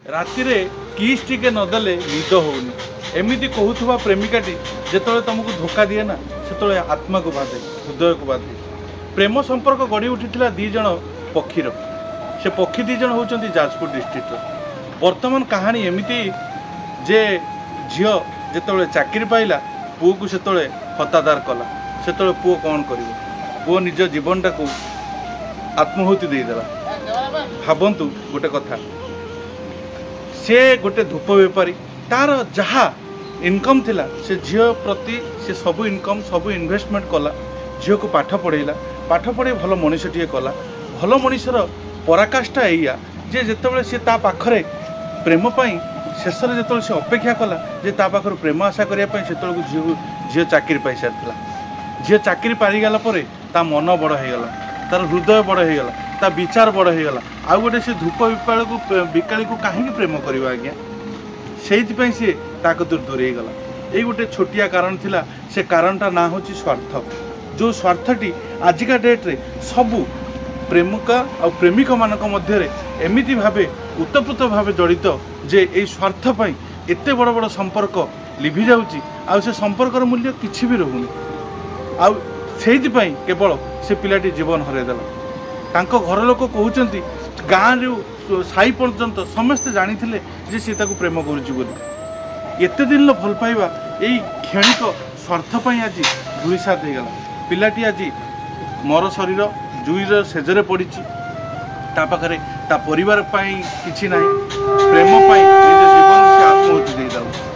रातिरे किस टिके नदेले निद होनी एमती कहूथुवा प्रेमिकाटी जेतले तुमको धोखा दिए ना से आत्मा को बाधे हृदय को बाधे। प्रेम संपर्क गढ़ी उठी दी जन पक्षीर से पक्षी दी जन होती जाजपुर डिस्ट्रिक्ट। वर्तमान कहानी एमती जे झील जिते चाकरी पाइला पुओ को से हतादार कला से पुओ कौन कर पुओ निज जीवनटा को आत्महुति देदेला। भावतु गोटे कथा से गोटे धूप बेपारी तार जहा इनकम थिला से झील प्रति से सब इनकम सब इन्वेस्टमेंट कला झील को पाठ पढ़ेला पाठ पढ़े भल मनीषटीए कला। भल मनीषर पराकाष्ठा एया जे जेतेबेले से ता पाखरे प्रेम पाई शेष जो से अपेक्षा कला जे ता पाखर प्रेम आशा करने से झील चाकरी पाई सारी झील चाकरी पारिगला ता मन बड़ होगला तार हृदय बड़ होगला ता विचार बड़ होगला आउ गोटे से धूप विकाली को कहीं प्रेम करवा आज्ञा से सी ताकतुर दूरे गला। ये गोटे छोटिया कारण थिला से कारणटा ना हो स्वार्थ जो स्वार्थटी आजिका डेट्रे सबू प्रेमिका और प्रेमिक मानक मध्य एमिति भावे उत्तप्रोत भावे जड़ित जे ये स्वार्थ पाई एते बड़ बड़ संपर्क लिभि जाउची आ से संपर्कर मूल्य किछि भी रहुनी आ सेहितिपाई केवल से पिलाटी जीवन हरैदेला। तांको घर लोक कहउचंती गाँव साई पर्यंत समस्ते जानी जे सी ताको प्रेम करुची बोली। एते दिन भल पाइबा यही क्षणिक स्वार्थ पाई आज धूलिसात हो गला। पिलाटी आज मर शरीर जुईर सेजरे पड़ी ता पाखरे ता परिवार पाई किछि नाही प्रेम पाई निज जीवन से आत्महुति दे दाउ।